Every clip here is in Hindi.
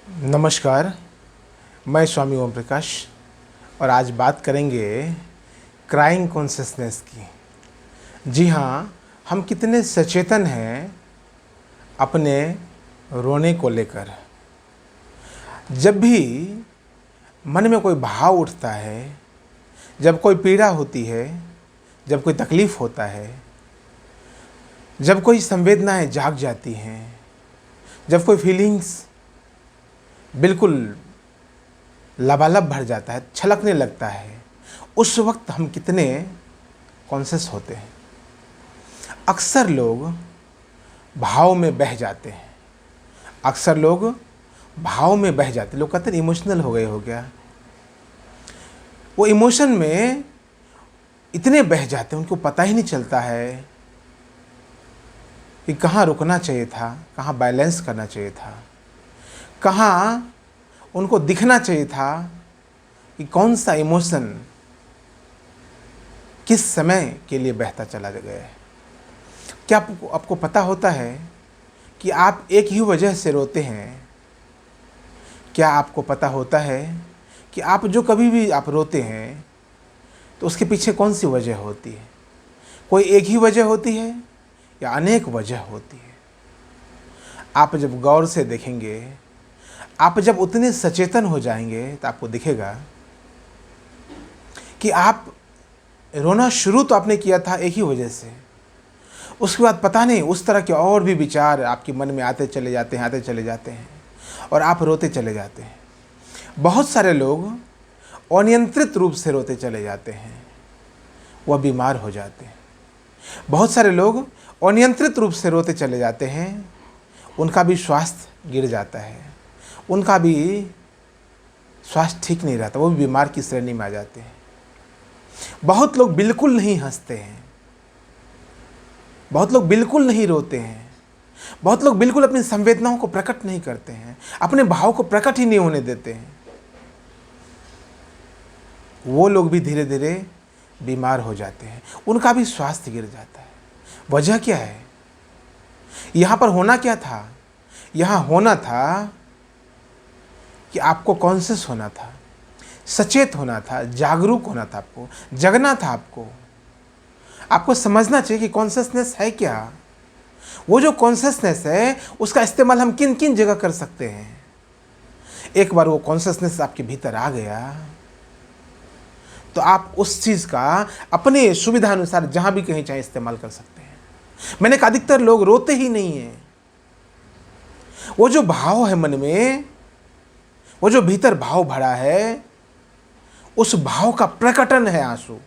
नमस्कार, मैं स्वामी ओम प्रकाश और आज बात करेंगे क्राइंग कॉन्शसनेस की। जी हाँ, हम कितने सचेतन हैं अपने रोने को लेकर। जब भी मन में कोई भाव उठता है, जब कोई पीड़ा होती है, जब कोई तकलीफ़ होता है, जब कोई संवेदनाएं जाग जाती हैं, जब कोई फीलिंग्स बिल्कुल लबालब भर जाता है, छलकने लगता है, उस वक्त हम कितने कॉन्शियस होते हैं। अक्सर लोग भाव में बह जाते हैं। अक्सर लोग भाव में बह जाते हैं। लोग कहते हैं इमोशनल हो गए हो क्या। वो इमोशन में इतने बह जाते हैं, उनको पता ही नहीं चलता है कि कहाँ रुकना चाहिए था, कहाँ बैलेंस करना चाहिए था, कहाँ उनको दिखना चाहिए था कि कौन सा इमोशन किस समय के लिए बहता चला गया है। क्या आपको पता होता है कि आप एक ही वजह से रोते हैं? क्या आपको पता होता है कि आप जो कभी भी आप रोते हैं तो उसके पीछे कौन सी वजह होती है? कोई एक ही वजह होती है या अनेक वजह होती है? आप जब गौर से देखेंगे, आप जब उतने सचेतन हो जाएंगे तो आपको दिखेगा कि आप रोना शुरू तो आपने किया था एक ही वजह से। उसके बाद पता नहीं उस तरह के और भी विचार आपके मन में आते चले जाते हैं और आप रोते चले जाते हैं। बहुत सारे लोग अनियंत्रित रूप से रोते चले जाते हैं, वह बीमार हो जाते हैं। बहुत सारे लोग अनियंत्रित रूप से रोते चले जाते हैं, उनका भी स्वास्थ्य गिर जाता है, उनका भी स्वास्थ्य ठीक नहीं रहता, वो भी बीमार की श्रेणी में आ जाते हैं। बहुत लोग बिल्कुल नहीं हंसते हैं, बहुत लोग बिल्कुल नहीं रोते हैं, बहुत लोग बिल्कुल अपनी संवेदनाओं को प्रकट नहीं करते हैं, अपने भाव को प्रकट ही नहीं होने देते हैं। वो लोग भी धीरे धीरे बीमार हो जाते हैं, उनका भी स्वास्थ्य गिर जाता है। वजह क्या है? यहाँ पर होना क्या था? यहाँ होना था कि आपको कॉन्शियस होना था, सचेत होना था, जागरूक होना था, आपको जगना था। आपको समझना चाहिए कि कॉन्शियसनेस है क्या। वो जो कॉन्शियसनेस है उसका इस्तेमाल हम किन किन जगह कर सकते हैं। एक बार वो कॉन्शियसनेस आपके भीतर आ गया तो आप उस चीज़ का अपने सुविधा अनुसार जहाँ भी कहीं चाहे इस्तेमाल कर सकते हैं। मैंने कहा अधिकतर लोग रोते ही नहीं हैं। वो जो भाव है मन में, वो जो भीतर भाव भरा है, उस भाव का प्रकटन है आंसू।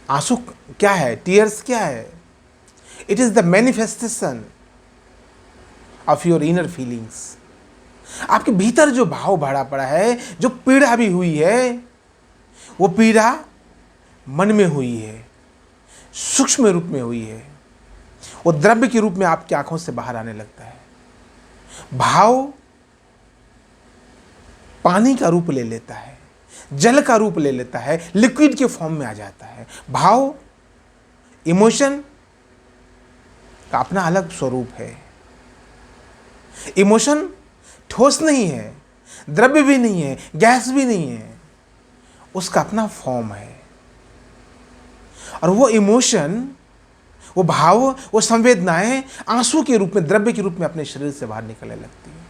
आंसू क्या है? टीयर्स क्या है? It is the manifestation of your inner feelings. आपके भीतर जो भाव भरा पड़ा है, जो पीड़ा भी हुई है, वो पीड़ा मन में हुई है, सूक्ष्म रूप में हुई है, वो द्रव्य के रूप में आपकी आंखों से बाहर आने लगता है। भाव पानी का रूप ले लेता है, जल का रूप ले लेता है, लिक्विड के फॉर्म में आ जाता है। भाव, इमोशन का अपना अलग स्वरूप है। इमोशन ठोस नहीं है, द्रव्य भी नहीं है, गैस भी नहीं है, उसका अपना फॉर्म है। और वो इमोशन, वो भाव, वो संवेदनाएं आंसू के रूप में, द्रव्य के रूप में अपने शरीर से बाहर निकलने लगती है।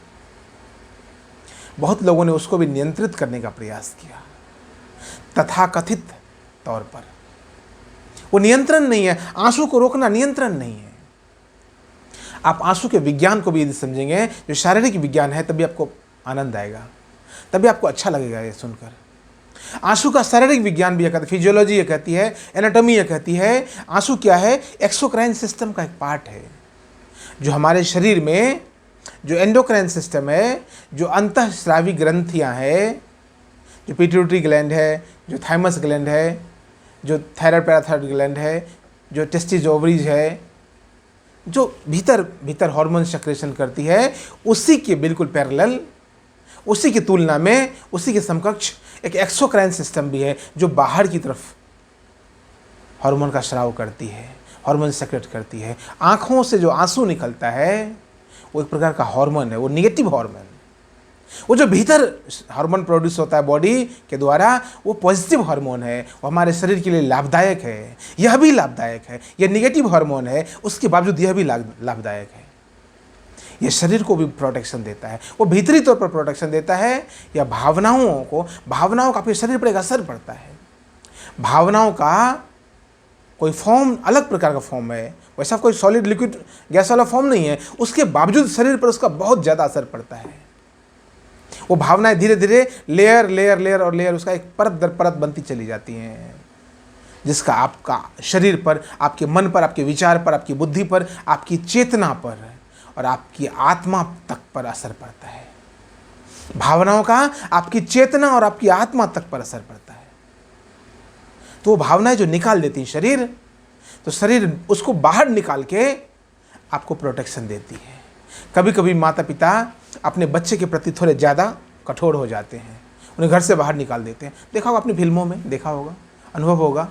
बहुत लोगों ने उसको भी नियंत्रित करने का प्रयास किया, तथाकथित तौर पर। वो नियंत्रण नहीं है, आंसू को रोकना नियंत्रण नहीं है। आप आंसू के विज्ञान को भी यदि समझेंगे, जो शारीरिक विज्ञान है, तभी आपको आनंद आएगा, तभी आपको अच्छा लगेगा ये सुनकर। आंसू का शारीरिक विज्ञान भी ये कहता है, फिजियोलॉजी ये कहती है, एनाटॉमी ये कहती है, आंसू क्या है? एक्सोक्राइन सिस्टम का एक पार्ट है, जो हमारे शरीर में जो एंडोक्राइन सिस्टम है, जो अंतःस्रावी ग्रंथियां हैं, जो पिट्यूटरी ग्लैंड है, जो थाइमस ग्लैंड है, जो थायराइड पैराथायरॉइड ग्लैंड है, जो टेस्टिस ओवरीज है, जो भीतर भीतर हार्मोन सेक्रेशन करती है, उसी के बिल्कुल पैरेलल, उसी की तुलना में, उसी के समकक्ष एक एक्सोक्राइन सिस्टम भी है, जो बाहर की तरफ हार्मोन का स्राव करती है, हार्मोन सेक्रेट करती है। आँखों से जो आंसू निकलता है वो एक प्रकार का हार्मोन है, वो निगेटिव हार्मोन। वो जो भीतर हार्मोन प्रोड्यूस होता है बॉडी के द्वारा, वो पॉजिटिव हार्मोन है, वो हमारे शरीर के लिए लाभदायक है। यह भी लाभदायक है, यह निगेटिव हार्मोन है, उसके बावजूद यह भी लाभदायक है। यह शरीर को भी प्रोटेक्शन देता है, वो भीतरी तौर पर प्रोटेक्शन देता है। या भावनाओं का आपके शरीर पर एक असर पड़ता है। भावनाओं का कोई फॉर्म अलग प्रकार का फॉर्म है, वैसा कोई सॉलिड लिक्विड गैस वाला फॉर्म नहीं है, उसके बावजूद शरीर पर उसका बहुत ज़्यादा असर पड़ता है। वो भावनाएं धीरे धीरे लेयर लेयर लेयर और लेयर, उसका एक परत दर परत बनती चली जाती हैं, जिसका आपका शरीर पर, आपके मन पर, आपके विचार पर, आपकी बुद्धि पर, आपकी चेतना पर और आपकी आत्मा तक पर असर पड़ता है। भावनाओं का आपकी चेतना और आपकी आत्मा तक पर असर पड़ता है। तो वो भावनाएं जो निकाल देती हैं शरीर, तो शरीर उसको बाहर निकाल के आपको प्रोटेक्शन देती है। कभी कभी माता पिता अपने बच्चे के प्रति थोड़े ज़्यादा कठोर हो जाते हैं, उन्हें घर से बाहर निकाल देते हैं। देखा होगा अपनी फिल्मों में, देखा होगा, अनुभव होगा,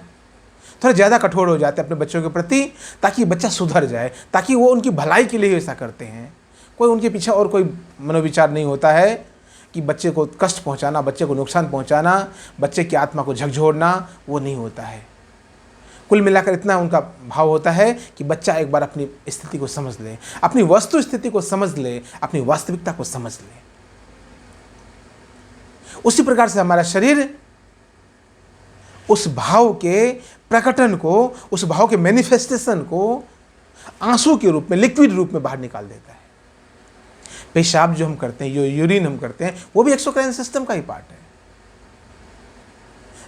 थोड़े ज़्यादा कठोर हो जाते हैं अपने बच्चों के प्रति, ताकि बच्चा सुधर जाए, ताकि वो उनकी भलाई के लिए ऐसा करते हैं। कोई उनके पीछे और कोई मनोविचार नहीं होता है कि बच्चे को कष्ट पहुंचाना, बच्चे को नुकसान पहुंचाना, बच्चे की आत्मा को झकझोरना, वो नहीं होता है। कुल मिलाकर इतना उनका भाव होता है कि बच्चा एक बार अपनी स्थिति को समझ ले, अपनी वस्तु स्थिति को समझ ले, अपनी वास्तविकता को समझ ले। उसी प्रकार से हमारा शरीर उस भाव के प्रकटन को, उस भाव के मैनिफेस्टेशन को आंसू के रूप में, लिक्विड रूप में बाहर निकाल देता है। पेशाब जो हम करते हैं, जो यूरिन हम करते हैं, वो भी एक्सोक्राइन सिस्टम का ही पार्ट है।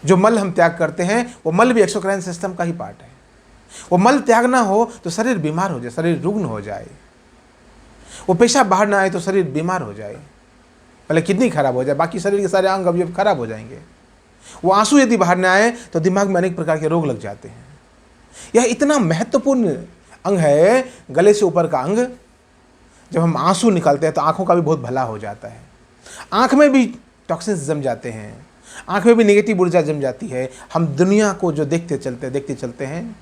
जो मल हम त्याग करते हैं, वो मल भी एक्सोक्राइन सिस्टम का ही पार्ट है। वो मल त्याग ना हो तो शरीर बीमार हो जाए, शरीर रुग्ण हो जाए। वो पेशाब बाहर ना आए तो शरीर बीमार हो जाए, पहले किडनी खराब हो जाए, बाकी शरीर के सारे अंग अवयव खराब हो जाएंगे। वो आंसू यदि बाहर ना आए तो दिमाग में अनेक प्रकार के रोग लग जाते हैं। यह इतना महत्वपूर्ण अंग है, गले से ऊपर का अंग। जब हम आंसू निकालते हैं तो आंखों का भी बहुत भला हो जाता है। आंख में भी टॉक्सिन्स जम जाते हैं, आंख में भी नेगेटिव ऊर्जा जम जाती है। हम दुनिया को जो देखते चलते हैं,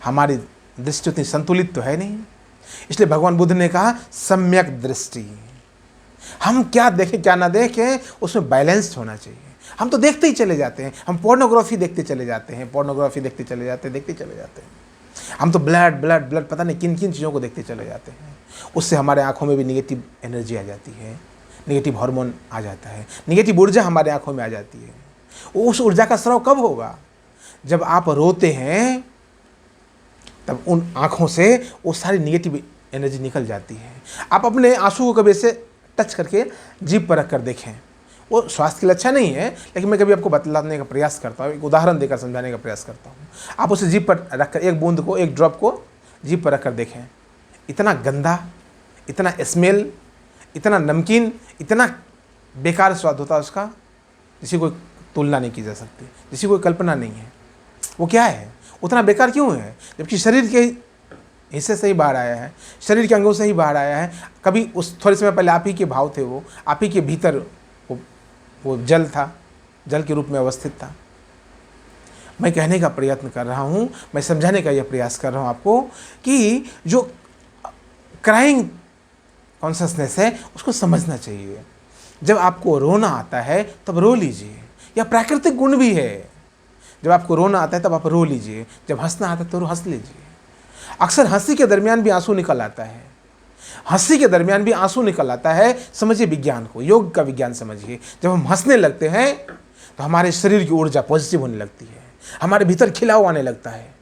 हमारी दृष्टि उतनी संतुलित तो है नहीं। इसलिए भगवान बुद्ध ने कहा सम्यक दृष्टि। हम क्या देखें क्या ना देखें, उसमें बैलेंस्ड होना चाहिए। हम तो देखते ही चले जाते हैं, हम पोर्नोग्राफी देखते चले जाते हैं, देखते चले जाते हैं। हम तो ब्लड पता नहीं किन किन चीज़ों को देखते चले जाते हैं। उससे हमारे आँखों में भी निगेटिव एनर्जी आ जाती है, निगेटिव हार्मोन आ जाता है, निगेटिव ऊर्जा हमारे आँखों में आ जाती है। उस ऊर्जा का स्राव कब होगा? जब आप रोते हैं, तब उन आँखों से वो सारी निगेटिव एनर्जी निकल जाती है। आप अपने आंसू को कभी ऐसे टच करके जीभ पर रख कर देखें। वो स्वास्थ्य के लिए अच्छा नहीं है, लेकिन मैं कभी आपको बतलाने का प्रयास करता हूँ, एक उदाहरण देकर समझाने का प्रयास करता हूँ। आप उसे जीभ पर रखकर एक बूंद को, एक ड्रॉप को जीभ पर रखकर देखें। इतना गंदा, इतना स्मेल, इतना नमकीन, इतना बेकार स्वाद होता है उसका, जिसकी कोई तुलना नहीं की जा सकती, जिसकी कोई कल्पना नहीं है। वो क्या है, उतना बेकार क्यों है? जबकि शरीर के हिस्से से ही बाहर आया है, शरीर के अंगों से ही बाहर आया है। कभी उस थोड़े समय पहले आप ही के भाव थे, वो आप ही के भीतर वो जल था, जल के रूप में अवस्थित था। मैं कहने का प्रयत्न कर रहा हूँ, मैं समझाने का यह प्रयास कर रहा हूँ आपको कि जो क्राइंग कॉन्शसनेस है उसको समझना चाहिए। जब आपको रोना आता है तब रो लीजिए, यह प्राकृतिक गुण भी है। जब आपको रोना आता है तब आप रो लीजिए, जब हंसना आता है तो हंस लीजिए। अक्सर हंसी के दरमियान भी आंसू निकल आता है, हंसी के दरमियान भी आंसू निकल आता है। समझिए विज्ञान को, योग का विज्ञान समझिए। जब हम हंसने लगते हैं तो हमारे शरीर की ऊर्जा पॉजिटिव होने लगती है, हमारे भीतर खिलाव आने लगता है,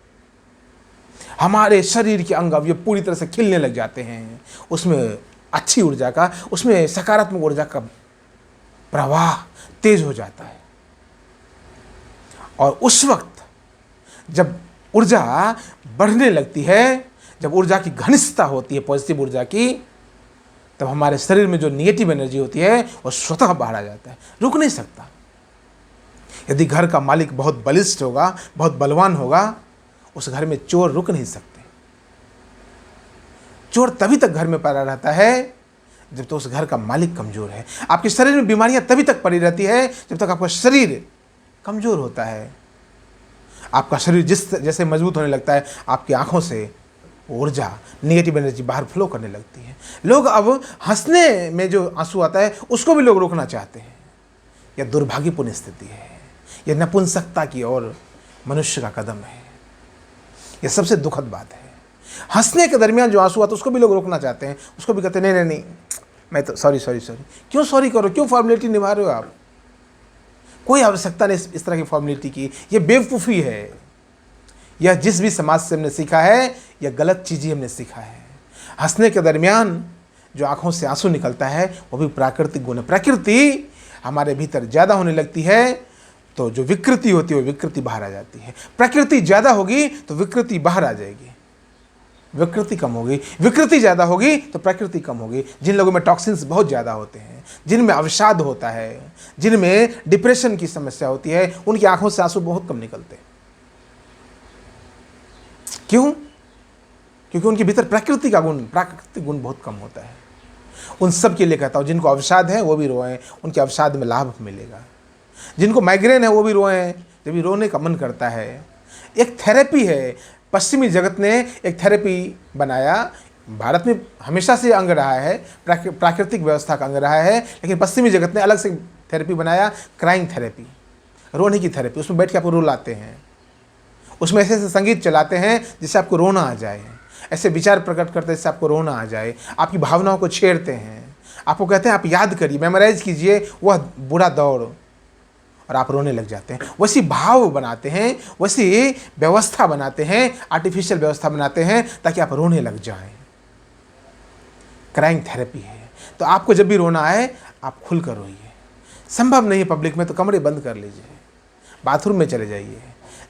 हमारे शरीर के अंग अवयव पूरी तरह से खिलने लग जाते हैं। उसमें अच्छी ऊर्जा का, उसमें सकारात्मक ऊर्जा का प्रवाह तेज हो जाता है। और उस वक्त जब ऊर्जा बढ़ने लगती है, जब ऊर्जा की घनिष्ठता होती है पॉजिटिव ऊर्जा की, तब हमारे शरीर में जो नेगेटिव एनर्जी होती है वो स्वतः बाहर आ जाता है, रुक नहीं सकता। यदि घर का मालिक बहुत बलिष्ठ होगा, बहुत बलवान होगा, उस घर में चोर रुक नहीं सकते। चोर तभी तक घर में पड़ा रहता है जब तक उस घर का मालिक कमजोर है। आपके शरीर में बीमारियां तभी तक पड़ी रहती है जब तक आपका शरीर कमजोर होता है। आपका शरीर जैसे मजबूत होने लगता है, आपकी आंखों से ऊर्जा, नेगेटिव एनर्जी बाहर फ्लो करने लगती है। लोग अब हंसने में जो आंसू आता है उसको भी लोग रोकना चाहते हैं। यह दुर्भाग्यपूर्ण स्थिति है, यह नपुंसकता की ओर मनुष्य का कदम है। यह सबसे दुखद बात है। हंसने के दरमियान जो आंसू आता है उसको भी लोग रोकना चाहते हैं, उसको भी कहते हैं नहीं नहीं नहीं, मैं तो सॉरी। क्यों सॉरी करो, क्यों फॉर्मेलिटी निभा रहे हो आप? कोई आवश्यकता नहीं इस तरह की फॉर्मेलिटी की। यह बेवकूफ़ी है। यह जिस भी समाज से हमने सीखा है, यह गलत चीज़ें हमने सीखा है। हंसने के दरमियान जो आंखों से आंसू निकलता है वो भी प्राकृतिक गुण है। प्रकृति हमारे भीतर ज़्यादा होने लगती है तो जो विकृति होती है वो विकृति बाहर आ जाती है। प्रकृति ज़्यादा होगी तो विकृति बाहर आ जाएगी, विकृति कम होगी। विकृति ज़्यादा होगी तो प्रकृति कम होगी। जिन लोगों में टॉक्सिन्स बहुत ज़्यादा होते हैं, जिनमें अवसाद होता है, जिनमें डिप्रेशन की समस्या होती है, उनकी आंखों से आंसू बहुत कम निकलते हैं। क्यों? क्योंकि उनके भीतर प्राकृतिक गुण बहुत कम होता है। उन सब के लिए कहता हूँ, जिनको अवसाद है वो भी रोएं, उनके अवसाद में लाभ मिलेगा। जिनको माइग्रेन है वो भी रोएं, जब भी रोने का मन करता है। एक थेरेपी है, पश्चिमी जगत ने एक थेरेपी बनाया। भारत में हमेशा से अंग रहा है, प्राकृतिक व्यवस्था का अंग रहा है, लेकिन पश्चिमी जगत ने अलग से थेरेपी बनाया, क्राइंग थेरेपी, रोने की थेरेपी। उसमें बैठ के आपको रुलाते हैं, उसमें ऐसे ऐसे संगीत चलाते हैं जिससे आपको रोना आ जाए, ऐसे विचार प्रकट करते हैं जिससे आपको रोना आ जाए, आपकी भावनाओं को छेड़ते हैं, आपको कहते हैं आप याद करिए, मेमोराइज कीजिए वह बुरा दौर, और आप रोने लग जाते हैं। वैसी भाव बनाते हैं, वैसी व्यवस्था बनाते हैं, आर्टिफिशियल व्यवस्था बनाते हैं ताकि आप रोने लग जाएं। क्राइंग थेरेपी है। तो आपको जब भी रोना आए आप खुल कर रोइए। संभव नहीं है पब्लिक में तो कमरे बंद कर लीजिए, बाथरूम में चले जाइए,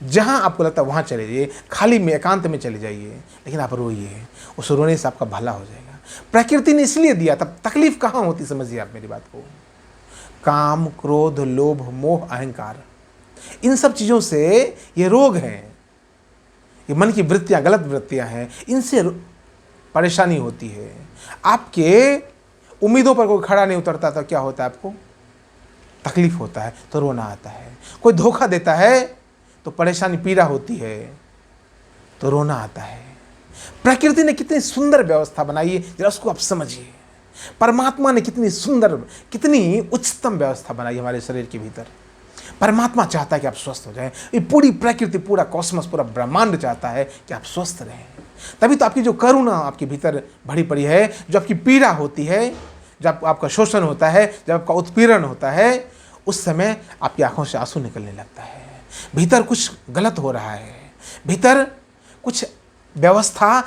जहाँ आपको लगता है वहाँ चले जाइए, खाली में एकांत में चले जाइए, लेकिन आप रोइए। उस रोने से आपका भला हो जाएगा। प्रकृति ने इसलिए दिया, तब तकलीफ कहाँ होती, समझिए आप मेरी बात को। काम, क्रोध, लोभ, मोह, अहंकार, इन सब चीज़ों से ये रोग हैं, ये मन की वृत्तियाँ, गलत वृत्तियाँ हैं, इनसे परेशानी होती है। आपके उम्मीदों पर कोई खड़ा नहीं उतरता तो क्या होता है, आपको तकलीफ होता है तो रोना आता है। कोई धोखा देता है तो परेशानी, पीड़ा होती है तो रोना आता है। प्रकृति ने कितनी सुंदर व्यवस्था बनाई है, जरा उसको आप समझिए। परमात्मा ने कितनी सुंदर, कितनी उच्चतम व्यवस्था बनाई हमारे शरीर के भीतर। परमात्मा चाहता है कि आप स्वस्थ हो जाएं। ये पूरी प्रकृति, पूरा कॉस्मस, पूरा ब्रह्मांड चाहता है कि आप स्वस्थ रहें। तभी तो आपकी जो करुणा आपके भीतर भरी पड़ी है, जो आपकी पीड़ा होती है, जब आपका शोषण होता है, जब आपका उत्पीड़न होता है, उस समय आपकी आंखों से आंसू निकलने लगता है। भीतर कुछ गलत हो रहा है, भीतर कुछ व्यवस्था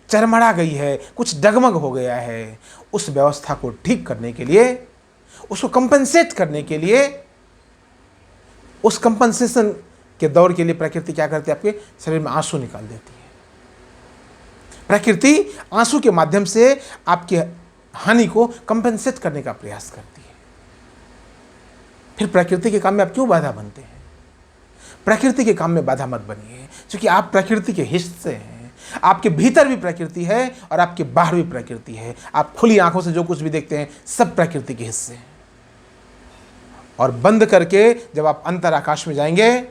चरमरा गई है, कुछ डगमग हो गया है। उस व्यवस्था को ठीक करने के लिए, उसको कंपनसेट करने के लिए, उस कंपनसेशन के दौर के लिए प्रकृति क्या करती है, आपके शरीर में आंसू निकाल देती है। प्रकृति आंसू के माध्यम से आपकी हानि को कंपनसेट करने का प्रयास करती है। फिर प्रकृति के काम में आप क्यों बाधा बनते हैं? प्रकृति के काम में बाधा मत बनिए, क्योंकि आप प्रकृति के हिस्से हैं। आपके भीतर भी प्रकृति है और आपके बाहर भी प्रकृति है। आप खुली आंखों से जो कुछ भी देखते हैं सब प्रकृति के हिस्से हैं। और बंद करके जब आप अंतर आकाश में जाएंगे,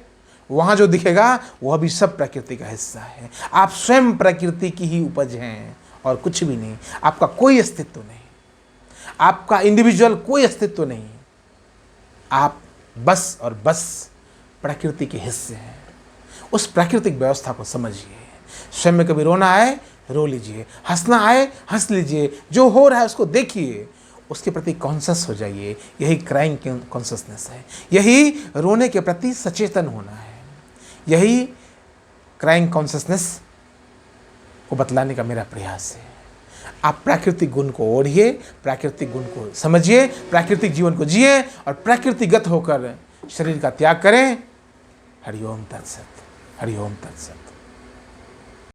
वहां जो दिखेगा वह भी सब प्रकृति का हिस्सा है। आप स्वयं प्रकृति की ही उपज हैं और कुछ भी नहीं। आपका कोई अस्तित्व नहीं, आपका इंडिविजुअल कोई अस्तित्व नहीं। आप बस और बस प्रकृति के हिस्से हैं। उस प्राकृतिक व्यवस्था को समझिए। स्वयं में कभी रोना आए रो लीजिए, हंसना आए हंस लीजिए, जो हो रहा है उसको देखिए, उसके प्रति कॉन्शियस हो जाइए। यही क्राइंग कॉन्शियसनेस है, यही रोने के प्रति सचेतन होना है। यही क्राइंग कॉन्शियसनेस को बतलाने का मेरा प्रयास है। आप प्राकृतिक गुण को ओढ़िए, प्राकृतिक गुण को समझिए, प्राकृतिक जीवन को जिए और प्रकृतिगत होकर शरीर का त्याग करें। हरि ओम तत्सत, हरि ओम तत्सत।